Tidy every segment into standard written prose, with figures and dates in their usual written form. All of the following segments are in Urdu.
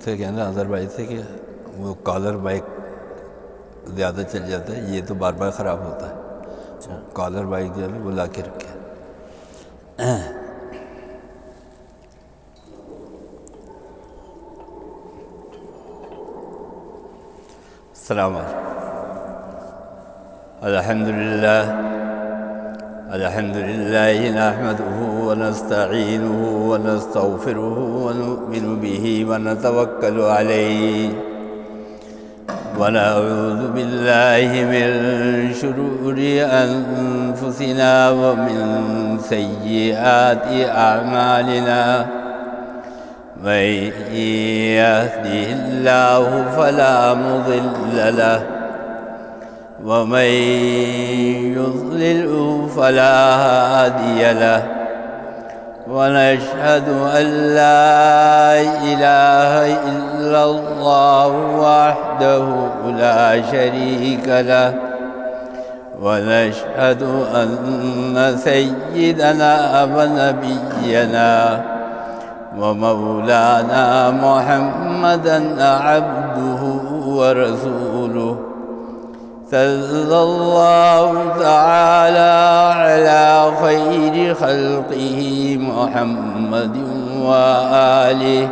تھے کہنا اظہر بھائی سے کہ وہ کالر بائک زیادہ چل جاتا ہے، یہ تو بار بار خراب ہوتا ہے، کالر بائک جو ہے نا وہ لا کے رکھے۔ السلام علیکم۔ الحمد للہ نحمده ونستعینه ونستغفره ونؤمن به ونتوکل علیہ ونعوذ باللہ من شرور انفسنا ومن سیئات اعمالنا، من يهده الله فلا مضل له ومن يضلل فلا هادي له، ونشهد أن لا إله إلا الله وحده لا شريك له، ونشهد أن سيدنا ونبينا ومولانا محمدا عبده ورسوله، صلى الله تعالى على خير خلقه محمد وآله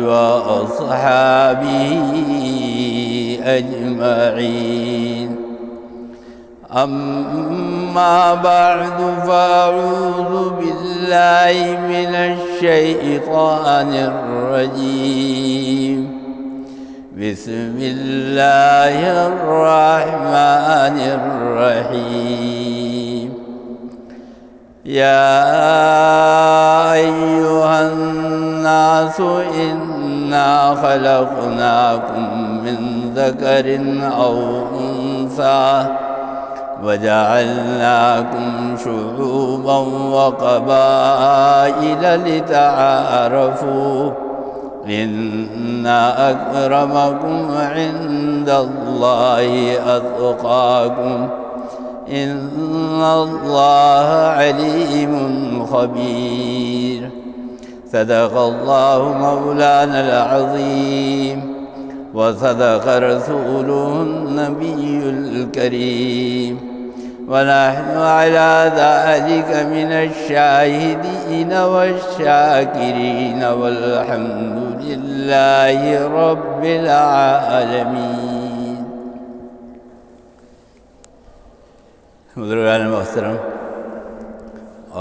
وأصحابه أجمعين. أما بعد فأعوذ بالله من الشيطان الرجيم. بسم الله الرحمن الرحيم. يا أيها الناس إنا خلقناكم من ذكر أو أنثى وجعلناكم شعوبا وقبائل لتعارفوا، إن أكرمكم عند الله أتقاكم، إن الله عليم خبير. صدق الله مولانا العظيم، وصدق رسوله النبي الكريم، ونحن على ذلك من الشاهدين والشاكرين، والحمد لله رب العالمين. بزرگان محترم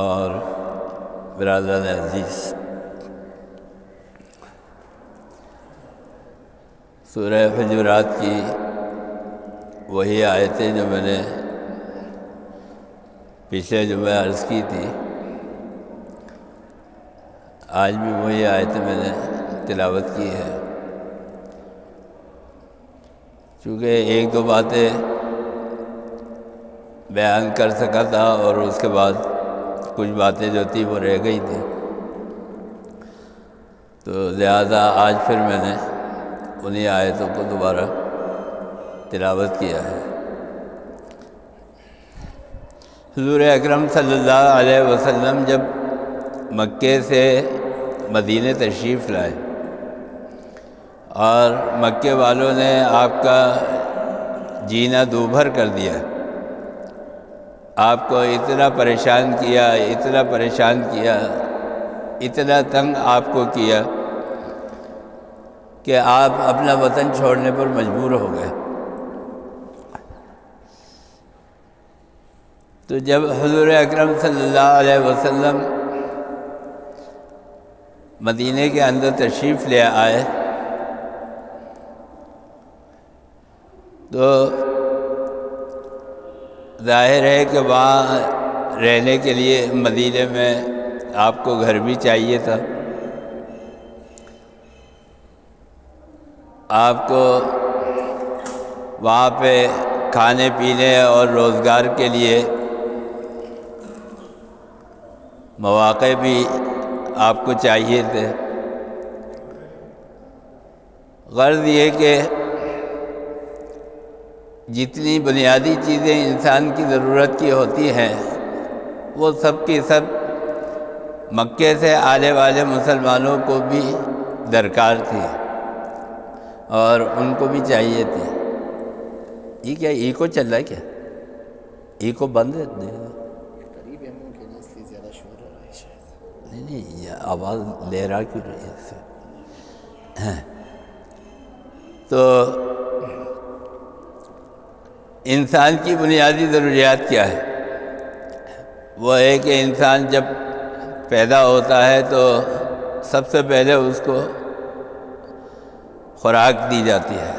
اور برادران عزیز، سورہ حجرات کی وہی آیتیں جو میں نے پچھلے جمعہ عرض کی تھی، آج بھی وہی آیتیں میں نے تلاوت کی ہے. چونکہ ایک دو باتیں بیان کر سکا تھا اور اس کے بعد کچھ باتیں جو تھی وہ رہ گئی تھیں، تو لہذا آج پھر میں نے انہی آیتوں کو دوبارہ تلاوت کیا ہے. حضور اکرم صلی اللہ علیہ وسلم جب مکے سے مدینہ تشریف لائے اور مکے والوں نے آپ کا جینا دوبھر کر دیا، آپ کو اتنا پریشان کیا، اتنا تنگ آپ کو کیا کہ آپ اپنا وطن چھوڑنے پر مجبور ہو گئے. تو جب حضور اکرم صلی اللہ علیہ وسلم مدینہ کے اندر تشریف لے آئے تو ظاہر ہے کہ وہاں رہنے کے لیے مدینہ میں آپ کو گھر بھی چاہیے تھا، آپ کو وہاں پہ کھانے پینے اور روزگار کے لیے مواقع بھی آپ کو چاہیے تھے. غرض یہ کہ جتنی بنیادی چیزیں انسان کی ضرورت کی ہوتی ہیں وہ سب کی سب مکے سے آنے والے مسلمانوں کو بھی درکار تھی اور ان کو بھی چاہیے تھی. یہ کیا ایکو چل رہا ہے کیا؟ ایکو بند ہے؟ قریب ہے منہ کے نا، اس لیے زیادہ شور ہو رہا ہے شاید. نہیں یہ آواز لے رہا کیوں رہی ہے اس سے؟ تو انسان کی بنیادی ضروریات کیا ہے؟ وہ ہے کہ انسان جب پیدا ہوتا ہے تو سب سے پہلے اس کو خوراک دی جاتی ہے،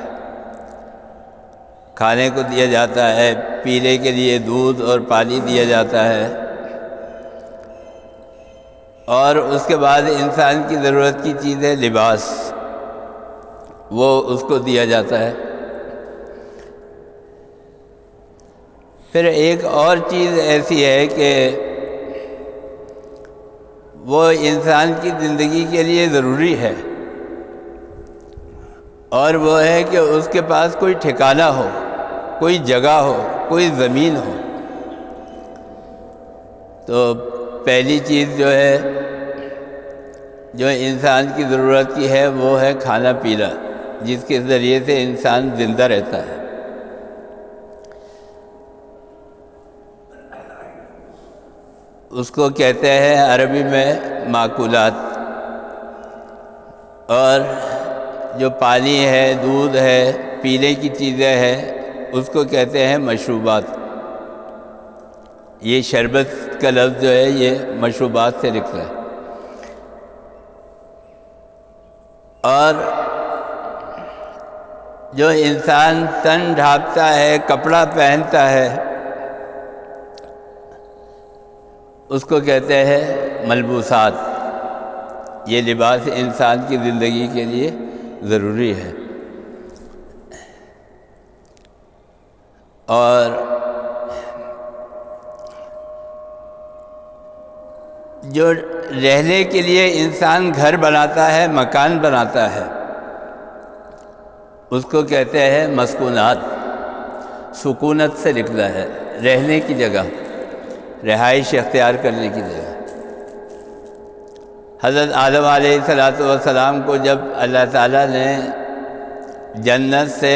کھانے کو دیا جاتا ہے، پینے کے لیے دودھ اور پانی دیا جاتا ہے، اور اس کے بعد انسان کی ضرورت کی چیز ہے لباس، وہ اس کو دیا جاتا ہے. پھر ایک اور چیز ایسی ہے کہ وہ انسان کی زندگی کے لیے ضروری ہے، اور وہ ہے کہ اس کے پاس کوئی ٹھکانہ ہو، کوئی جگہ ہو، کوئی زمین ہو. تو پہلی چیز جو ہے جو انسان کی ضرورت کی ہے وہ ہے کھانا پینا، جس کے ذریعے سے انسان زندہ رہتا ہے. اس کو کہتے ہیں عربی میں ماکولات، اور جو پانی ہے، دودھ ہے، پینے کی چیزیں ہیں، اس کو کہتے ہیں مشروبات. یہ شربت کا لفظ جو ہے یہ مشروبات سے نکلا ہے. اور جو انسان تن ڈھانپتا ہے، کپڑا پہنتا ہے، اس کو کہتے ہیں ملبوسات. یہ لباس انسان کی زندگی کے لیے ضروری ہے. اور جو رہنے کے لیے انسان گھر بناتا ہے، مکان بناتا ہے، اس کو کہتے ہیں مسکونات. سکونت سے نکلا ہے، رہنے کی جگہ، رہائش اختیار کرنے کی جگہ. حضرت آدم علیہ السلام کو جب اللہ تعالیٰ نے جنت سے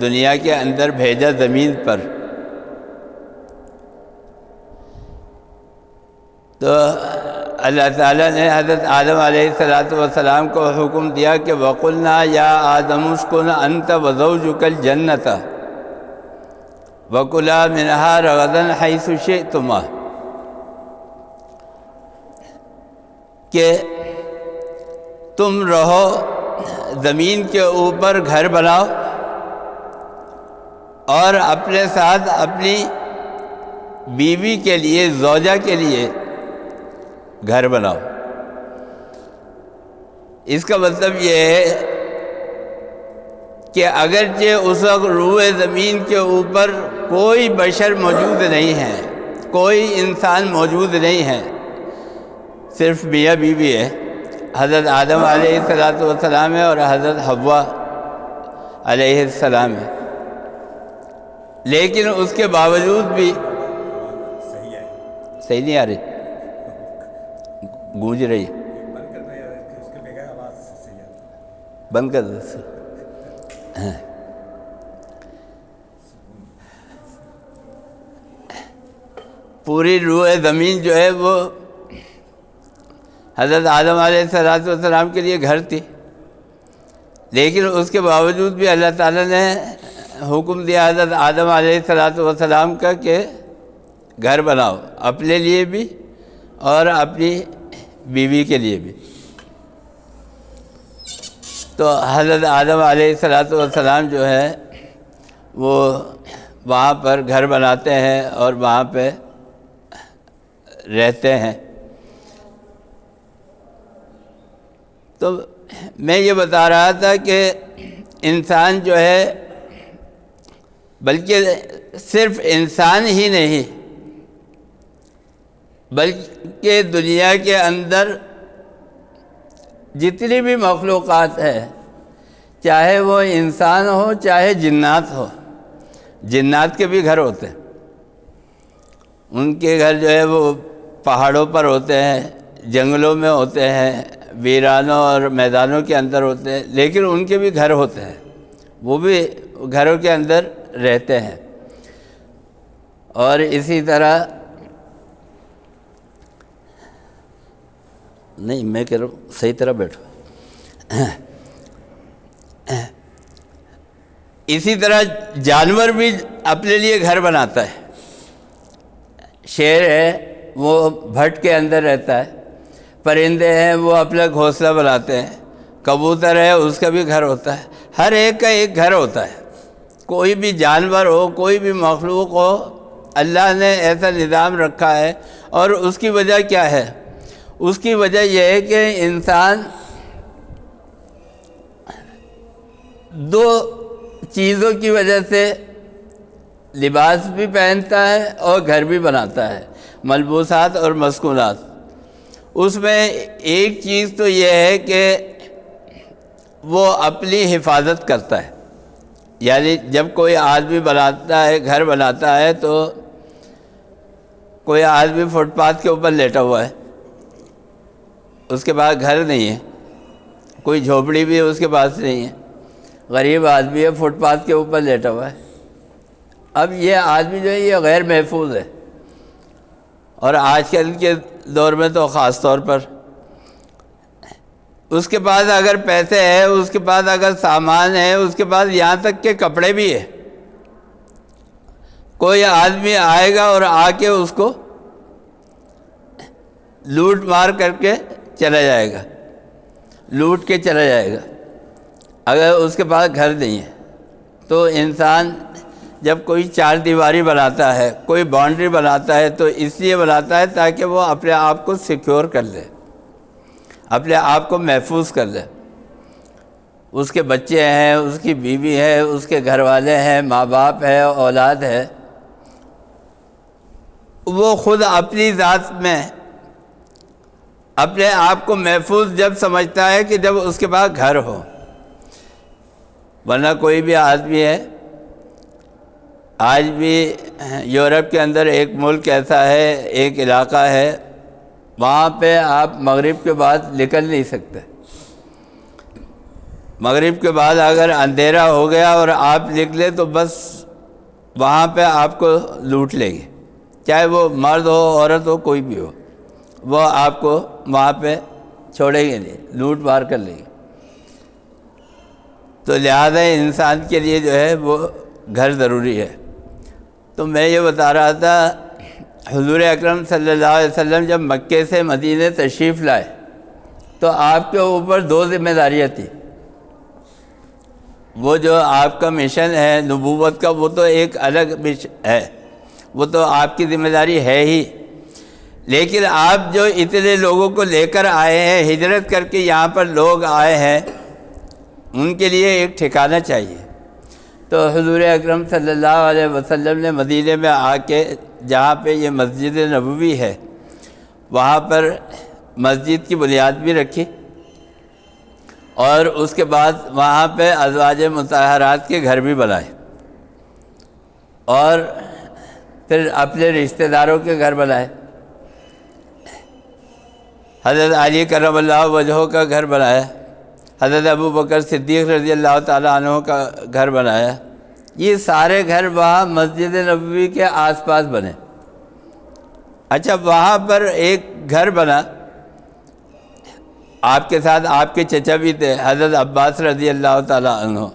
دنیا کے اندر بھیجا زمین پر، تو اللہ تعالیٰ نے حضرت آدم علیہ السلام کو حکم دیا کہ وَقُلْنَا يَا آدَمُ اسْكُنْ أَنْتَ وَزَوْجُكَ الْجَنَّةَ وَكُلَا مِنْهَا رَغَدًا حَيْثُ شِئْتُمَا، کہ تم رہو، زمین کے اوپر گھر بناؤ، اور اپنے ساتھ اپنی بیوی کے لیے، زوجہ کے لیے گھر بناؤ. اس کا مطلب یہ ہے کہ اگرچہ اس وقت روئے زمین کے اوپر کوئی بشر موجود نہیں ہے، کوئی انسان موجود نہیں ہے، صرف میاں بیوی ہے، حضرت آدم علیہ السلام ہے اور حضرت حوا علیہ السلام ہے. لیکن اس کے باوجود بھی صحیح نہیں آ رہی، گونج رہی، بند کر دو. پوری روح زمین جو ہے وہ حضرت آدم علیہ السلام کے لیے گھر تھی، لیکن اس کے باوجود بھی اللہ تعالیٰ نے حکم دیا حضرت آدم علیہ السلام کا کہ گھر بناؤ، اپنے لیے بھی اور اپنی بیوی کے لیے بھی. تو حضرت آدم علیہ السلام جو ہے وہ وہاں پر گھر بناتے ہیں اور وہاں پہ رہتے ہیں. تو میں یہ بتا رہا تھا کہ انسان جو ہے، بلکہ صرف انسان ہی نہیں بلکہ دنیا کے اندر جتنی بھی مخلوقات ہیں، چاہے وہ انسان ہو چاہے جنات ہو، جنات کے بھی گھر ہوتے ہیں. ان کے گھر جو ہے وہ پہاڑوں پر ہوتے ہیں، جنگلوں میں ہوتے ہیں، ویرانوں اور میدانوں کے اندر ہوتے ہیں، لیکن ان کے بھی گھر ہوتے ہیں، وہ بھی گھروں کے اندر رہتے ہیں۔ اور اسی طرح نہیں، میں کہہ رہا ہوں صحیح طرح بیٹھو۔ اسی طرح جانور بھی اپنے لیے گھر بناتا ہے۔ شیر ہے وہ بھٹ کے اندر رہتا ہے، پرندے ہیں وہ اپنا گھونسلہ بناتے ہیں، کبوتر ہے اس کا بھی گھر ہوتا ہے، ہر ایک کا ایک گھر ہوتا ہے۔ کوئی بھی جانور ہو، کوئی بھی مخلوق ہو، اللہ نے ایسا نظام رکھا ہے۔ اور اس کی وجہ کیا ہے؟ اس کی وجہ یہ ہے کہ انسان دو چیزوں کی وجہ سے لباس بھی پہنتا ہے اور گھر بھی بناتا ہے، ملبوسات اور مسکونات۔ اس میں ایک چیز تو یہ ہے کہ وہ اپنی حفاظت کرتا ہے، یعنی جب کوئی آدمی بناتا ہے، گھر بناتا ہے، تو کوئی آدمی فٹ پاتھ کے اوپر لیٹا ہوا ہے، اس کے پاس گھر نہیں ہے، کوئی جھوپڑی بھی اس کے پاس نہیں ہے، غریب آدمی ہے، فٹ پاتھ کے اوپر لیٹا ہوا ہے۔ اب یہ آدمی جو ہے یہ غیر محفوظ ہے، اور آج کل کے دور میں تو خاص طور پر اس کے پاس اگر پیسے ہیں، اس کے پاس اگر سامان ہے، اس کے پاس یہاں تک کہ کپڑے بھی ہیں، کوئی آدمی آئے گا اور آ کے اس کو لوٹ مار کر کے چلا جائے گا، لوٹ کے چلا جائے گا اگر اس کے پاس گھر نہیں ہے۔ تو انسان جب کوئی چار دیواری بناتا ہے، کوئی باؤنڈری بناتا ہے، تو اس لیے بناتا ہے تاکہ وہ اپنے آپ کو سیکیور کر لے، اپنے آپ کو محفوظ کر لے۔ اس کے بچے ہیں، اس کی بیوی ہے، اس کے گھر والے ہیں، ماں باپ ہے، اولاد ہے، وہ خود اپنی ذات میں اپنے آپ کو محفوظ جب سمجھتا ہے کہ جب اس کے پاس گھر ہو۔ ورنہ کوئی بھی آدمی ہے، آج بھی یورپ کے اندر ایک ملک ایسا ہے، ایک علاقہ ہے، وہاں پہ آپ مغرب کے بعد نکل نہیں سکتے۔ مغرب کے بعد اگر اندھیرا ہو گیا اور آپ نکلے تو بس وہاں پہ آپ کو لوٹ لیں گے، چاہے وہ مرد ہو، عورت ہو، کوئی بھی ہو، وہ آپ کو وہاں پہ چھوڑیں گے نہیں، لوٹ مار کر لیں گے۔ تو لہذا انسان کے لیے جو ہے وہ گھر ضروری ہے۔ تو میں یہ بتا رہا تھا، حضور اکرم صلی اللہ علیہ وسلم جب مکے سے مدینہ تشریف لائے تو آپ کے اوپر دو ذمہ داریاں تھیں۔ وہ جو آپ کا مشن ہے نبوت کا، وہ تو ایک الگ مشن ہے، وہ تو آپ کی ذمہ داری ہے ہی، لیکن آپ جو اتنے لوگوں کو لے کر آئے ہیں، ہجرت کر کے یہاں پر لوگ آئے ہیں، ان کے لیے ایک ٹھکانہ چاہیے۔ تو حضور اکرم صلی اللہ علیہ وسلم نے مدینے میں آ کے، جہاں پہ یہ مسجد نبوی ہے، وہاں پر مسجد کی بنیاد بھی رکھی، اور اس کے بعد وہاں پہ ازواج مطہرات کے گھر بھی بنائے، اور پھر اپنے رشتہ داروں کے گھر بنائے۔ حضرت علی کرم اللہ وجہہ کا گھر بنایا، حضرت ابو بکر صدیق رضی اللہ تعالیٰ عنہ کا گھر بنایا۔ یہ سارے گھر وہاں مسجد نبوی کے آس پاس بنے۔ اچھا، وہاں پر ایک گھر بنا، آپ کے ساتھ آپ کے چچا بھی تھے، حضرت عباس رضی اللہ تعالیٰ عنہ۔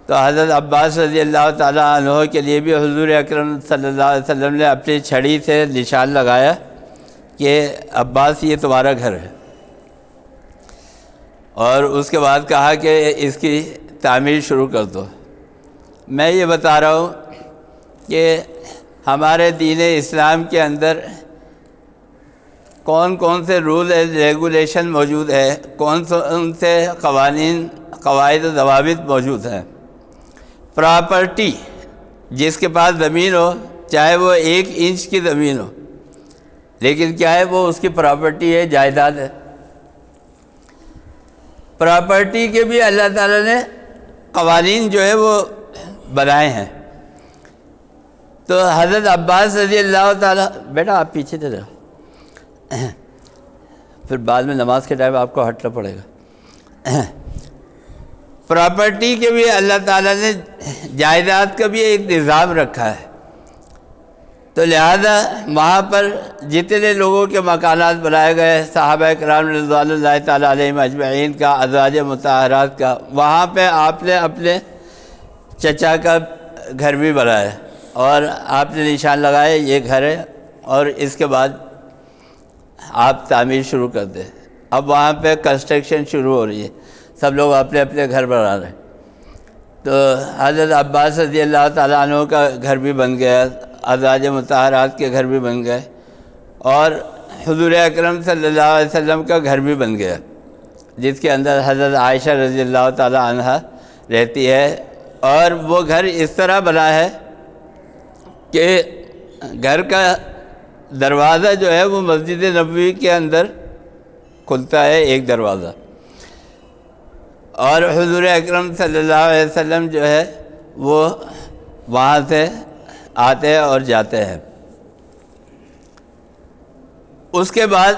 تو حضرت عباس رضی اللہ تعالیٰ عنہ کے لیے بھی حضور اکرم صلی اللہ علیہ وسلم نے اپنی چھڑی سے نشان لگایا کہ عباس یہ تمہارا گھر ہے، اور اس کے بعد کہا کہ اس کی تعمیر شروع کر دو۔ میں یہ بتا رہا ہوں کہ ہمارے دین اسلام کے اندر کون کون سے رول اینڈ ریگولیشن موجود ہے، کون سے قوانین، قواعد و ضوابط موجود ہیں۔ پراپرٹی، جس کے پاس زمین ہو، چاہے وہ 1 انچ کی زمین ہو، لیکن کیا ہے، وہ اس کی پراپرٹی ہے، جائیداد ہے۔ پراپرٹی کے بھی اللہ تعالیٰ نے قوانین جو ہے وہ بنائے ہیں۔ تو حضرت عباس رضی اللہ تعالیٰ، بیٹا آپ پیچھے چلے جاؤ، پھر بعد میں نماز کے ٹائم آپ کو ہٹنا پڑے گا۔ پراپرٹی کے بھی اللہ تعالیٰ نے جائیداد کا بھی ایک نظام رکھا ہے، تو لہذا وہاں پر جتنے لوگوں کے مکانات بنائے گئے، صحابہ کرام رضوان اللہ تعالیٰ علیہم اجمعین کا، ازواج مطہرات کا، وہاں پہ آپ نے اپنے چچا کا گھر بھی بنایا اور آپ نے نشان لگایا یہ گھر ہے، اور اس کے بعد آپ تعمیر شروع کر دیں۔ اب وہاں پہ کنسٹرکشن شروع ہو رہی ہے، سب لوگ اپنے اپنے گھر بنا رہے ہیں۔ تو حضرت عباس رضی اللہ تعالیٰ عنہ کا گھر بھی بن گیا، ازواج مطہرات کے گھر بھی بن گئے، اور حضور اکرم صلی اللہ علیہ وسلم کا گھر بھی بن گیا، جس کے اندر حضرت عائشہ رضی اللہ تعالیٰ عنہا رہتی ہے۔ اور وہ گھر اس طرح بنا ہے کہ گھر کا دروازہ جو ہے وہ مسجد نبوی کے اندر کھلتا ہے، ایک دروازہ، اور حضور اکرم صلی اللہ علیہ وسلم جو ہے وہ وہاں سے آتے ہیں اور جاتے ہیں۔ اس کے بعد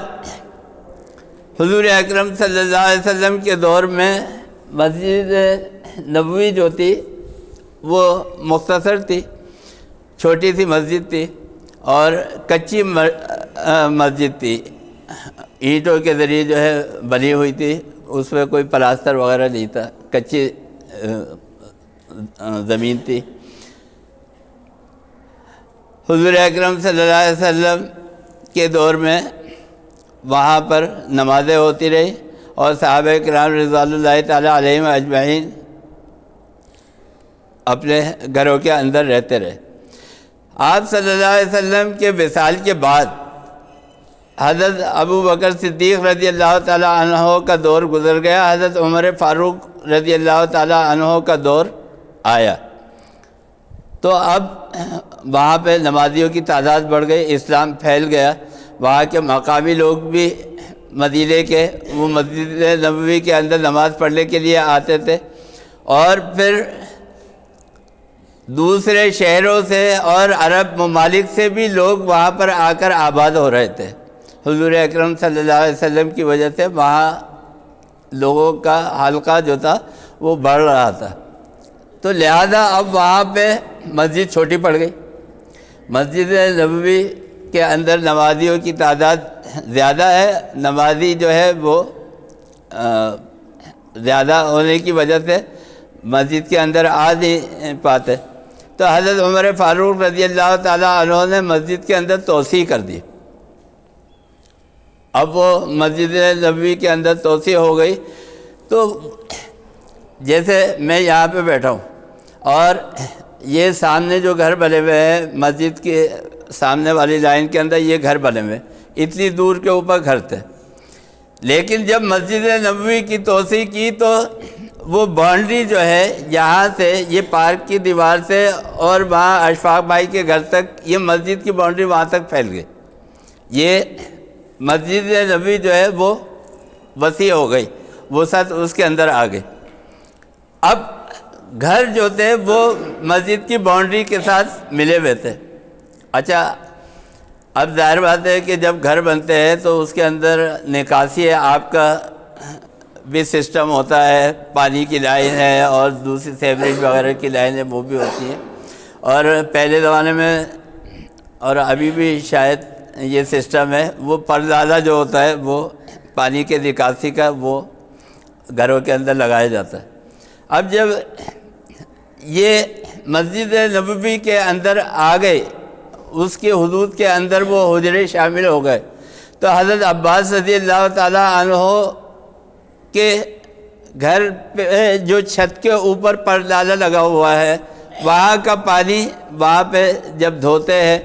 حضور اکرم صلی اللہ علیہ وسلم کے دور میں مسجد نبوی جو تھی وہ مختصر تھی، چھوٹی سی مسجد تھی اور کچی مسجد تھی، اینٹوں کے ذریعے جو ہے بنی ہوئی تھی، اس میں کوئی پلاستر وغیرہ نہیں تھا، کچی زمین تھی۔ حضور اکرم صلی اللہ علیہ وسلم کے دور میں وہاں پر نمازیں ہوتی رہی اور صحابہ کرام رضوان اللہ تعالیٰ علیہم اجمعین اپنے گھروں کے اندر رہتے رہے۔ آپ صلی اللہ علیہ وسلم کے وصال کے بعد حضرت ابو بکر صدیق رضی اللہ تعالیٰ عنہ کا دور گزر گیا، حضرت عمر فاروق رضی اللہ تعالیٰ عنہ کا دور آیا، تو اب وہاں پہ نمازیوں کی تعداد بڑھ گئی، اسلام پھیل گیا، وہاں کے مقامی لوگ بھی مدینے کے وہ مسجد نبوی کے اندر نماز پڑھنے کے لیے آتے تھے، اور پھر دوسرے شہروں سے اور عرب ممالک سے بھی لوگ وہاں پر آ کر آباد ہو رہے تھے۔ حضور اکرم صلی اللہ علیہ وسلم کی وجہ سے وہاں لوگوں کا حلقہ جو تھا وہ بڑھ رہا تھا، تو لہذا اب وہاں پہ مسجد چھوٹی پڑ گئی۔ مسجد نبوی کے اندر نمازیوں کی تعداد زیادہ ہے، نمازی جو ہے وہ زیادہ ہونے کی وجہ سے مسجد کے اندر آ نہیں پاتے، تو حضرت عمر فاروق رضی اللہ تعالیٰ عنہ نے مسجد کے اندر توسیع کر دی۔ اب وہ مسجد نبوی کے اندر توسیع ہو گئی، تو جیسے میں یہاں پہ بیٹھا ہوں اور یہ سامنے جو گھر بنے ہوئے ہیں مسجد کے سامنے والی لائن کے اندر یہ گھر بنے ہوئے، اتنی دور کے اوپر گھر تھے، لیکن جب مسجد نبوی کی توسیع کی تو وہ باؤنڈری جو ہے یہاں سے یہ پارک کی دیوار سے اور وہاں اشفاق بھائی کے گھر تک یہ مسجد کی باؤنڈری وہاں تک پھیل گئی، یہ مسجد نبوی جو ہے وہ وسیع ہو گئی، وسعت اس کے اندر آ گئی۔ اب گھر جو تھے وہ مسجد کی باؤنڈری کے ساتھ ملے ہوئے تھے۔ اچھا، اب ظاہر بات ہے کہ جب گھر بنتے ہیں تو اس کے اندر نکاسی آپ کا بھی سسٹم ہوتا ہے، پانی کی لائن ہے اور دوسری سیوریج وغیرہ کی لائن ہے وہ بھی ہوتی ہے، اور پہلے زمانے میں اور ابھی بھی شاید یہ سسٹم ہے، وہ پردازہ جو ہوتا ہے وہ پانی کے نکاسی کا وہ گھروں کے اندر لگایا جاتا ہے۔ اب جب یہ مسجد نبوی کے اندر آ گئے، اس کے حدود کے اندر وہ حجرے شامل ہو گئے، تو حضرت عباس رضی اللہ تعالیٰ عنہ کے گھر پہ جو چھت کے اوپر پردازہ لگا ہوا ہے وہاں کا پانی وہاں پہ جب دھوتے ہیں،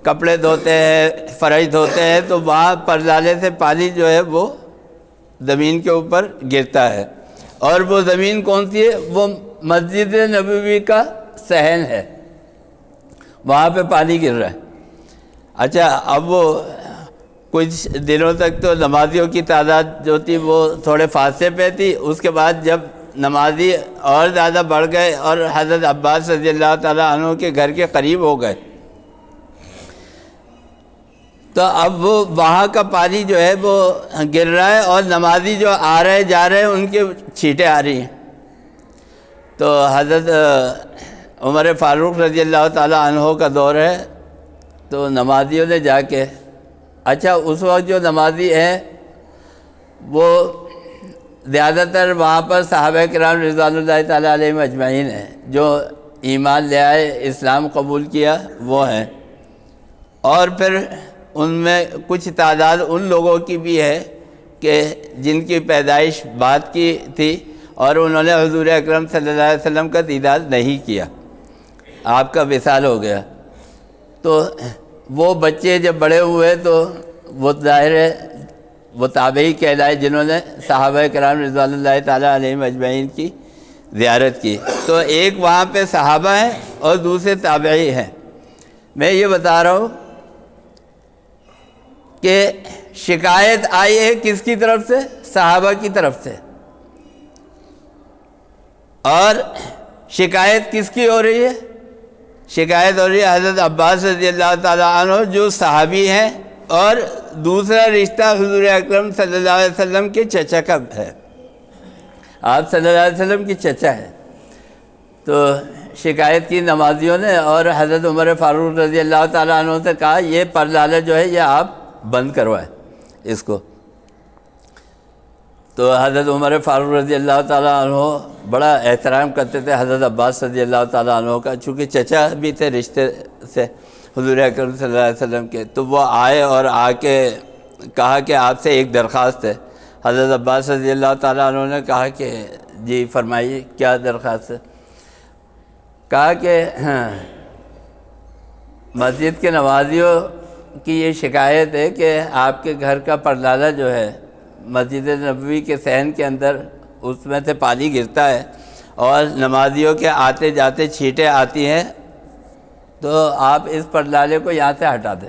کپڑے دھوتے ہیں، فرش دھوتے ہیں، تو وہاں پردازے سے پانی جو ہے وہ زمین کے اوپر گرتا ہے، اور وہ زمین کون سی ہے؟ وہ مسجد نبوی کا صحن ہے، وہاں پہ پانی گر رہا ہے۔ اچھا، اب وہ کچھ دنوں تک تو نمازیوں کی تعداد جو تھی وہ تھوڑے فاصلے پہ تھی، اس کے بعد جب نمازی اور زیادہ بڑھ گئے اور حضرت عباس رضی اللہ تعالیٰ عنہ کے گھر کے قریب ہو گئے، تو اب وہ وہاں کا پانی جو ہے وہ گر رہا ہے اور نمازی جو آ رہے جا رہے ہیں ان کے چھینٹیں آ رہی ہیں. تو حضرت عمر فاروق رضی اللہ تعالیٰ عنہ کا دور ہے. تو نمازیوں نے جا کے اچھا اس وقت جو نمازی ہیں وہ زیادہ تر وہاں پر صحابہ کرام رضوان اللہ تعالیٰ علیہم اجمعین ہیں جو ایمان لے آئے, اسلام قبول کیا وہ ہیں, اور پھر ان میں کچھ تعداد ان لوگوں کی بھی ہے کہ جن کی پیدائش بعد کی تھی اور انہوں نے حضور اکرم صلی اللہ علیہ وسلم کا دیدار نہیں کیا, آپ کا وصال ہو گیا. تو وہ بچے جب بڑے ہوئے تو وہ ظاہر ہے وہ تابعی کہلائے جنہوں نے صحابہ کرام رضوان اللہ تعالیٰ علیہم اجمعین کی زیارت کی. تو ایک وہاں پہ صحابہ ہیں اور دوسرے تابعی ہیں. میں یہ بتا رہا ہوں کہ شکایت آئی ہے کس کی طرف سے؟ صحابہ کی طرف سے. اور شکایت کس کی ہو رہی ہے؟ شکایت ہو رہی ہے حضرت عباس رضی اللہ تعالیٰ عنہ جو صحابی ہیں, اور دوسرا رشتہ حضور اکرم صلی اللہ علیہ وسلم کے چچا کا ہے, آپ صلی اللہ علیہ وسلم کی چچا ہے. تو شکایت کی نمازیوں نے اور حضرت عمر فاروق رضی اللہ تعالیٰ عنہ سے کہا یہ پردالہ جو ہے یہ آپ بند کروائیں اس کو. تو حضرت عمر فاروق رضی اللہ تعالیٰ عنہ بڑا احترام کرتے تھے حضرت عباس رضی اللہ تعالیٰ عنہ کا, چونکہ چچا بھی تھے رشتے سے حضور اکرم صلی اللہ علیہ وسلم کے. تو وہ آئے اور آ کے کہا کہ آپ سے ایک درخواست ہے. حضرت عباس رضی اللہ تعالیٰ عنہ نے کہا کہ جی فرمائیے کیا درخواست ہے. کہا کہ مسجد کے نمازیوں کی یہ شکایت ہے کہ آپ کے گھر کا پردالہ جو ہے مسجد نبوی کے صحن کے اندر اس میں سے پانی گرتا ہے اور نمازیوں کے آتے جاتے چھینٹیں آتی ہیں, تو آپ اس پردالے کو یہاں سے ہٹا دیں,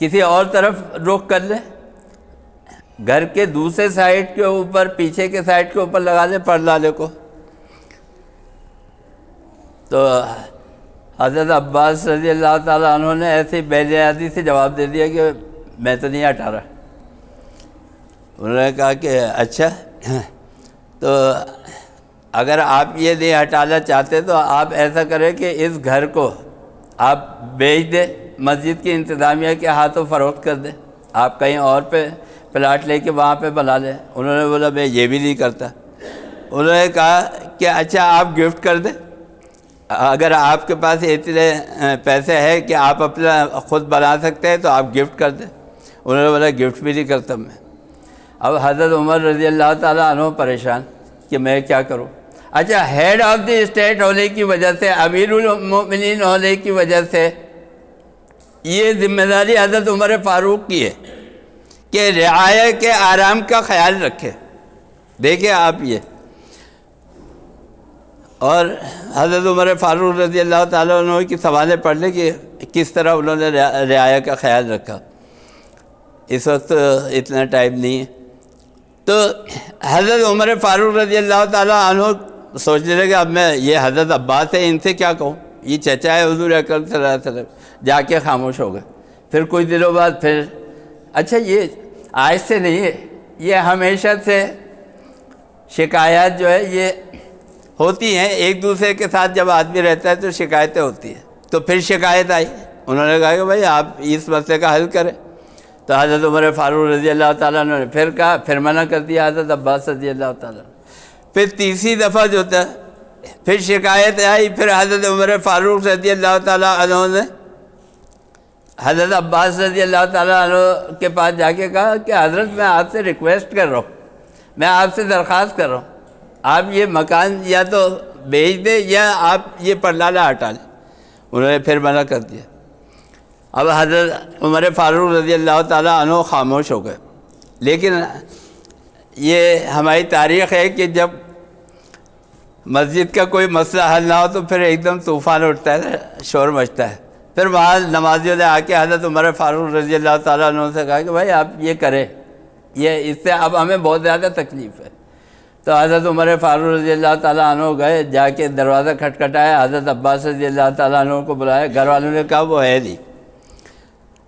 کسی اور طرف رخ کر لیں, گھر کے دوسرے سائڈ کے اوپر پیچھے کے سائڈ کے اوپر لگا لیں پردالے کو. تو حضرت عباس رضی اللہ تعالیٰ عنہ نے ایسی بے نیازی سے جواب دے دیا کہ میں تو نہیں ہٹا رہا. انہوں نے کہا کہ اچھا تو اگر آپ یہ نہیں ہٹانا چاہتے تو آپ ایسا کریں کہ اس گھر کو آپ بیچ دیں, مسجد کی انتظامیہ کے ہاتھوں فروخت کر دیں, آپ کہیں اور پہ پلاٹ لے کے وہاں پہ بنا لیں. انہوں نے بولا میں یہ بھی نہیں کرتا. انہوں نے کہا کہ اچھا آپ گفٹ کر دیں, اگر آپ کے پاس اتنے پیسے ہیں کہ آپ اپنا خود بنا سکتے ہیں تو آپ گفٹ کر دیں. انہوں نے بولا گفٹ بھی نہیں کرتا میں. اب حضرت عمر رضی اللہ تعالیٰ عنہ پریشان کہ میں کیا کروں. اچھا ہیڈ آف دی اسٹیٹ ہونے کی وجہ سے, امیر المؤمنین ہونے کی وجہ سے یہ ذمہ داری حضرت عمر فاروق کی ہے کہ رعایا کے آرام کا خیال رکھے. دیکھیں آپ یہ, اور حضرت عمر فاروق رضی اللہ تعالیٰ عنہ کی سوالیں پڑھ لیں کہ کس طرح انہوں نے رعایا کا خیال رکھا. اس وقت اتنا ٹائم نہیں ہے. تو حضرت عمر فاروق رضی اللہ تعالیٰ عنہ سوچنے لگے اب میں یہ حضرت عباس ہے ان سے کیا کہوں, یہ چچا ہے حضور اکرم صلی اللہ علیہ وسلم. جا کے خاموش ہو گئے. پھر کچھ دنوں بعد پھر اچھا یہ آج سے نہیں ہے, یہ ہمیشہ سے شکایات جو ہے یہ ہوتی ہیں ایک دوسرے کے ساتھ, جب آدمی رہتا ہے تو شکایتیں ہوتی ہیں. تو پھر شکایت آئی, انہوں نے کہا کہ بھائی آپ اس مسئلے کا حل کریں. تو حضرت عمر فاروق رضی اللہ تعالیٰ عنہ نے پھر کہا, پھر منع کر دیا حضرت عباس رضی اللہ تعالیٰ. پھر تیسری دفعہ جو تھا پھر شکایت آئی, پھر حضرت عمر فاروق رضی اللہ تعالیٰ عنہ نے حضرت عباس رضی اللہ تعالیٰ عنہ کے پاس جا کے کہا کہ حضرت میں آپ سے ریکویسٹ کر رہا ہوں, میں آپ سے درخواست کر رہا ہوں, آپ یہ مکان یا تو بیچ دیں یا آپ یہ پردالہ ہٹا لیں. انہوں نے پھر منع کر دیا. اب حضرت عمر فاروق رضی اللہ تعالیٰ عنہ خاموش ہو گئے. لیکن یہ ہماری تاریخ ہے کہ جب مسجد کا کوئی مسئلہ حل نہ ہو تو پھر ایک دم طوفان اٹھتا ہے, شور مچتا ہے. پھر وہاں نمازیوں نے آ کے حضرت عمر فاروق رضی اللہ تعالیٰ عنہ سے کہا کہ بھائی آپ یہ کریں, یہ اس سے اب ہمیں بہت زیادہ تکلیف ہے. تو حضرت عمر فاروق رضی اللہ تعالیٰ عنہ گئے, جا کے دروازہ کھٹکھٹایا, حضرت عباس رضی اللہ تعالیٰ عنہ کو بلایا. گھر والوں نے کہا وہ ہے نہیں.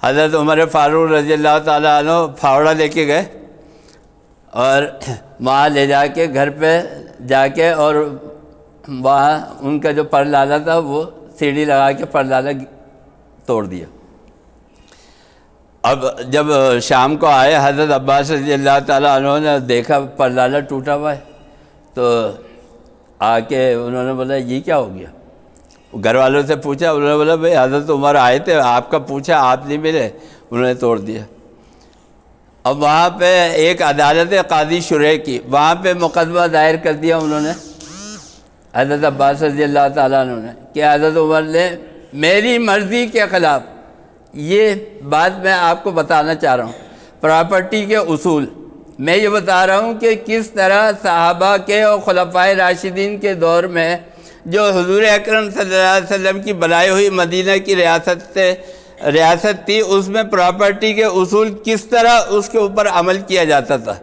حضرت عمر فاروق رضی اللہ تعالیٰ عنہ پھاوڑا لے کے گئے اور وہاں لے جا کے گھر پہ جا کے اور وہاں ان کا جو پرلالہ تھا وہ سیڑھی لگا کے پرلالہ توڑ دیا۔ اب جب شام کو آئے حضرت عباس رضی اللہ تعالیٰ عنہ نے دیکھا پرلالہ ٹوٹا ہوا ہے، تو آ کے انہوں نے بولا یہ کیا ہو گیا؟ گھر والوں سے پوچھا، انہوں نے بولا بھائی حضرت عمر آئے تھے، آپ کا پوچھا، آپ نہیں ملے، انہوں نے توڑ دیا۔ اب وہاں پہ ایک عدالت قاضی شریح کی، وہاں پہ مقدمہ دائر کر دیا انہوں نے حضرت عباس رضی اللہ تعالیٰ عنہ نے کہ حضرت عمر نے میری مرضی کے خلاف، یہ بات میں آپ کو بتانا چاہ رہا ہوں، پراپرٹی کے اصول میں یہ بتا رہا ہوں کہ کس طرح صحابہ کے اور خلفائے راشدین کے دور میں جو حضور اکرم صلی اللہ علیہ وسلم کی بنائی ہوئی مدینہ کی ریاست تھی، اس میں پراپرٹی کے اصول کس طرح اس کے اوپر عمل کیا جاتا تھا۔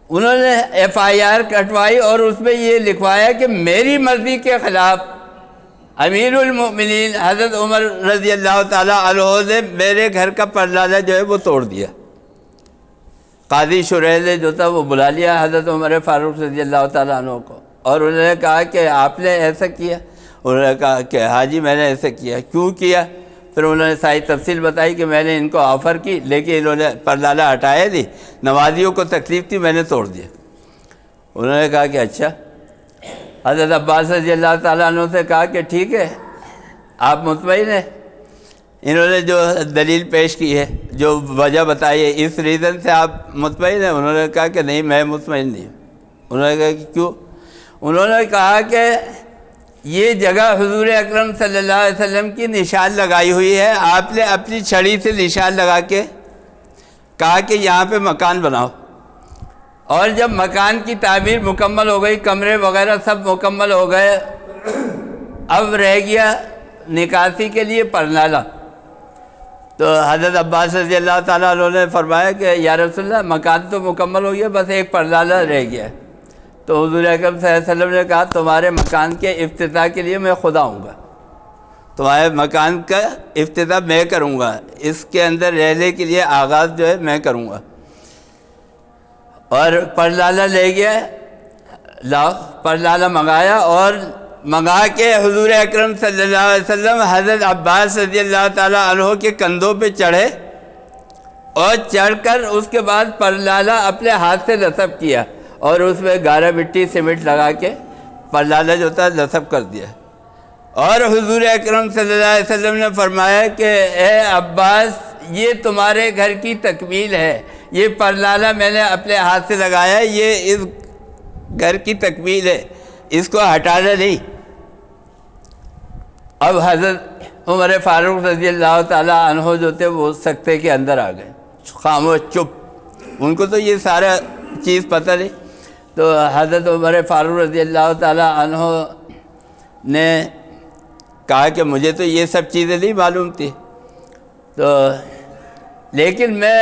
انہوں نے ایف آئی آر کٹوائی اور اس میں یہ لکھوایا کہ میری مرضی کے خلاف امیر المؤمنین حضرت عمر رضی اللہ تعالیٰ عنہ نے میرے گھر کا پرلالہ جو ہے وہ توڑ دیا۔ قاضی شریح نے جو تھا وہ بلا لیا حضرت عمر فاروق رضی اللہ تعالیٰ عنہ کو، اور انہوں نے کہا کہ آپ نے ایسا کیا؟ انہوں نے کہا کہ ہاں جی میں نے ایسا کیا۔ کیوں کیا؟ پھر انہوں نے ساری تفصیل بتائی کہ میں نے ان کو آفر کی، لیکن انہوں نے پرلالہ ہٹایا نہیں، نمازیوں کو تکلیف تھی، میں نے توڑ دیا۔ انہوں نے کہا کہ اچھا۔ حضرت عباس رضی اللہ تعالیٰ عنہ سے کہا کہ ٹھیک ہے، آپ مطمئن ہیں؟ انہوں نے جو دلیل پیش کی ہے، جو وجہ بتائی ہے، اس ریزن سے آپ مطمئن ہیں؟ انہوں نے کہا کہ نہیں میں مطمئن نہیں ہوں۔ انہوں نے کہا کہ کیوں؟ انہوں نے کہا کہ یہ جگہ حضور اکرم صلی اللہ علیہ وسلم کی نشان لگائی ہوئی ہے، آپ نے اپنی چھڑی سے نشان لگا کے کہا کہ یہاں پہ مکان بناؤ، اور جب مکان کی تعمیر مکمل ہو گئی، کمرے وغیرہ سب مکمل ہو گئے، اب رہ گیا نکاسی کے لیے پرنالہ۔ تو حضرت عباس رضی اللہ تعالیٰ عنہ نے فرمایا کہ یا رسول اللہ مکان تو مکمل ہو گیا، بس ایک پرنالہ رہ گیا۔ تو حضور اکرم صلی اللہ علیہ وسلم نے کہا تمہارے مکان کے افتتاح کے لیے میں خود آؤں گا، تمہارے مکان کا افتتاح میں کروں گا، اس کے اندر رہنے کے لیے آغاز جو ہے میں کروں گا۔ اور پرلالہ لے گیا، لاؤ پرلالہ منگایا، اور منگا کے حضور اکرم صلی اللہ علیہ وسلم حضرت عباس رضی اللہ تعالیٰ عنہ کے کندھوں پہ چڑھے، اور چڑھ کر اس کے بعد پرلالہ اپنے ہاتھ سے نصب کیا، اور اس میں گارا مٹی سیمنٹ لگا کے پرلالہ جو تھا نصب کر دیا۔ اور حضور اکرم صلی اللہ علیہ وسلم نے فرمایا کہ اے عباس یہ تمہارے گھر کی تکمیل ہے، یہ پرلالہ میں نے اپنے ہاتھ سے لگایا، یہ اس گھر کی تکمیل ہے، اس کو ہٹانا نہیں۔ اب حضرت عمر فاروق رضی اللہ تعالیٰ عنہ جو تھے وہ سکتے کے اندر آ گئے، خاموش چپ، ان کو تو یہ سارا چیز پتہ نہیں۔ تو حضرت عمر فاروق رضی اللہ تعالیٰ عنہ نے کہا کہ مجھے تو یہ سب چیزیں نہیں معلوم تھی، تو لیکن میں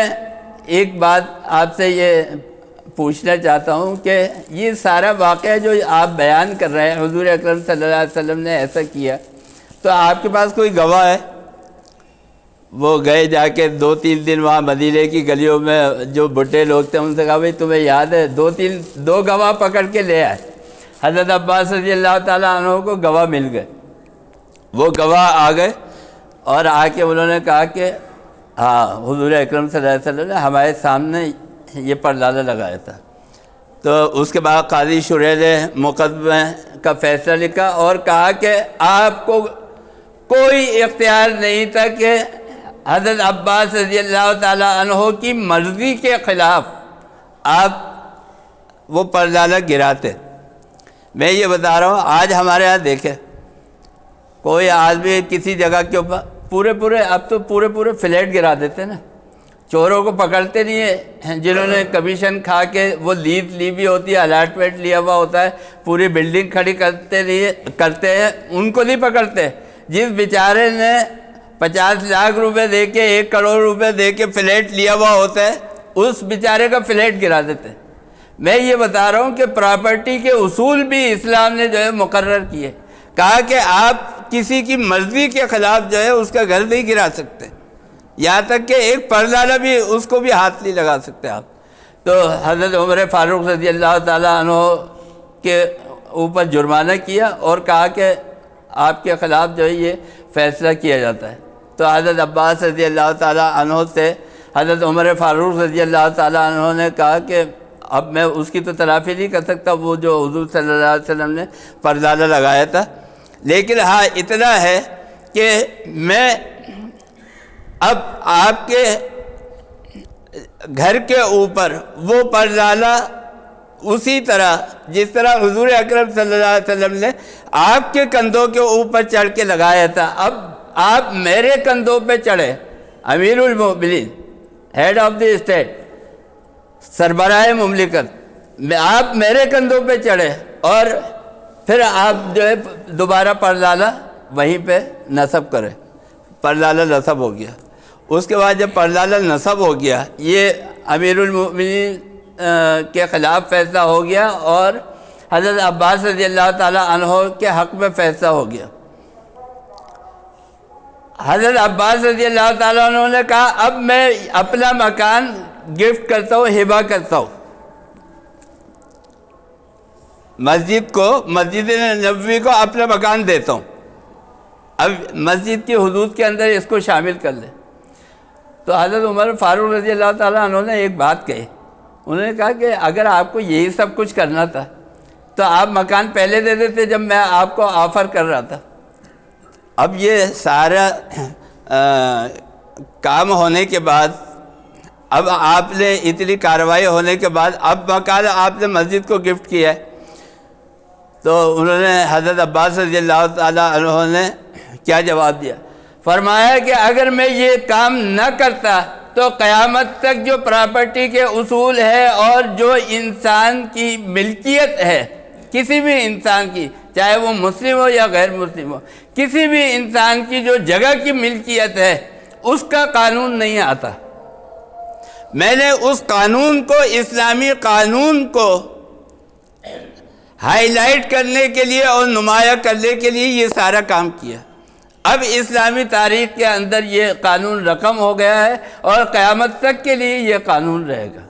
ایک بات آپ سے یہ پوچھنا چاہتا ہوں کہ یہ سارا واقعہ جو آپ بیان کر رہے ہیں حضور اکرم صلی اللہ علیہ وسلم نے ایسا کیا، تو آپ کے پاس کوئی گواہ ہے؟ وہ گئے جا کے 2-3 دن وہاں مدینے کی گلیوں میں جو بڈھے لوگ تھے ان سے کہا بھائی تمہیں یاد ہے، 2 گواہ پکڑ کے لے آئے۔ حضرت عباس رضی اللہ تعالیٰ عنہ کو گواہ مل گئے، وہ گواہ آ گئے اور آ کے انہوں نے کہا کہ ہاں حضور اکرم صلی اللہ علیہ وسلم نے ہمارے سامنے یہ پرلالہ لگایا تھا۔ تو اس کے بعد قاضی شریح نے مقدمے کا فیصلہ لکھا اور کہا کہ آپ کو کوئی اختیار نہیں تھا کہ حضرت عباس رضی اللہ تعالیٰ عنہ کی مرضی کے خلاف آپ وہ پرلالہ گراتے۔ میں یہ بتا رہا ہوں آج ہمارے ہاں دیکھیں، کوئی آدمی کسی جگہ کے اوپر اب تو پورے فلیٹ گرا دیتے نا، چوروں کو پکڑتے نہیں ہیں، جنہوں نے کمیشن کھا کے وہ لیز لی بھی ہوتی ہے، الاٹمنٹ لیا ہوا ہوتا ہے، پوری بلڈنگ کھڑی کرتے ہیں، ان کو نہیں پکڑتے۔ جس بیچارے نے 50 لاکھ روپے دے کے 1 کروڑ روپے دے کے فلیٹ لیا ہوا ہوتا ہے، اس بیچارے کا فلیٹ گرا دیتے ہیں۔ میں یہ بتا رہا ہوں کہ پراپرٹی کے اصول بھی اسلام نے جو ہے مقرر کیے، کہا کہ آپ کسی کی مرضی کے خلاف جو ہے اس کا گھر نہیں گرا سکتے، یہاں تک کہ ایک پردالہ بھی اس کو بھی ہاتھ نہیں لگا سکتے آپ۔ تو حضرت عمر فاروق رضی اللہ تعالیٰ عنہ کے اوپر جرمانہ کیا اور کہا کہ آپ کے خلاف جو ہے یہ فیصلہ کیا جاتا ہے۔ تو حضرت عباس رضی اللہ تعالیٰ عنہ سے حضرت عمر فاروق رضی اللہ تعالیٰ عنہ نے کہا کہ اب میں اس کی تو تلافی نہیں کر سکتا، وہ جو حضور صلی اللہ علیہ وسلم نے پردالہ لگایا تھا، لیکن ہاں اتنا ہے کہ میں اب آپ کے گھر کے اوپر وہ پردالہ اسی طرح جس طرح حضور اکرم صلی اللہ علیہ وسلم نے آپ کے کندھوں کے اوپر چڑھ کے لگایا تھا، اب آپ میرے کندھوں پہ چڑھے، امیر المومنین، ہیڈ آف دی اسٹیٹ، سربراہ مملکت، آپ میرے کندھوں پہ چڑھے اور پھر آپ جو ہے دوبارہ پردالہ وہیں پہ نصب کرے۔ پردالہ نصب ہو گیا۔ اس کے بعد جب پردالہ نصب ہو گیا، یہ امیر المومنین کے خلاف فیصلہ ہو گیا اور حضرت عباس رضی اللہ تعالیٰ عنہ کے حق میں فیصلہ ہو گیا۔ حضرت عباس رضی اللہ تعالیٰ عنہ نے کہا اب میں اپنا مکان گفٹ کرتا ہوں، ہبہ کرتا ہوں، مسجد کو، مسجد نبوی کو اپنا مکان دیتا ہوں، اب مسجد کی حدود کے اندر اس کو شامل کر لیں۔ تو حضرت عمر فاروق رضی اللہ تعالیٰ عنہ نے ایک بات کہی، انہوں نے کہا کہ اگر آپ کو یہی سب کچھ کرنا تھا تو آپ مکان پہلے دے دیتے جب میں آپ کو آفر کر رہا تھا۔ اب یہ سارا کام ہونے کے بعد، اب آپ نے اتنی کارروائی ہونے کے بعد اب مکان آپ نے مسجد کو گفٹ کیا ہے، تو انہوں نے حضرت عباس رضی اللہ تعالیٰ عنہ نے کیا جواب دیا؟ فرمایا کہ اگر میں یہ کام نہ کرتا تو قیامت تک جو پراپرٹی کے اصول ہے اور جو انسان کی ملکیت ہے، کسی بھی انسان کی، چاہے وہ مسلم ہو یا غیر مسلم ہو، کسی بھی انسان کی جو جگہ کی ملکیت ہے اس کا قانون نہیں آتا۔ میں نے اس قانون کو، اسلامی قانون کو ہائی لائٹ کرنے کے لیے اور نمایاں کرنے کے لیے یہ سارا کام کیا۔ اب اسلامی تاریخ کے اندر یہ قانون رقم ہو گیا ہے اور قیامت تک کے لیے یہ قانون رہے گا۔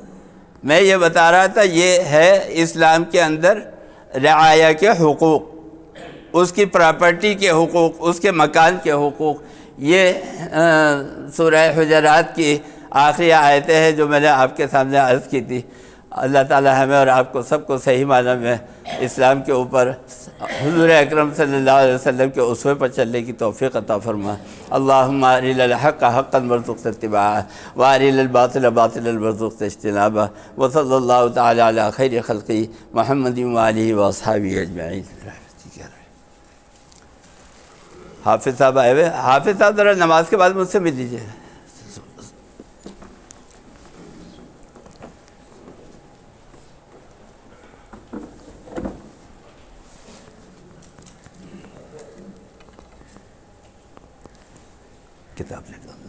میں یہ بتا رہا تھا، یہ ہے اسلام کے اندر رعایا کے حقوق، اس کی پراپرٹی کے حقوق، اس کے مکان کے حقوق۔ یہ سورہ حجرات کی آخری آیتیں ہیں جو میں نے آپ کے سامنے عرض کی تھی۔ اللہ تعالیٰ ہمیں اور آپ کو سب کو صحیح معنی میں اسلام کے اوپر حضور اکرم صلی اللہ علیہ وسلم کے اسوے پر چلنے کی توفیق عطا فرما۔ اللہم ارنا الحق حقا وارزقنا اتباعہ وارنا الباطل باطلا وارزقنا اجتنابہ، وصلی اللہ تعالی علی خیر خلقہ محمد وآلہ واصحابہ اجمعین۔ حافظ صاحب آئے ہوئے، حافظ صاحب ذرا نماز کے بعد مجھ سے مل لیجیے۔ کتاب لکھ دو۔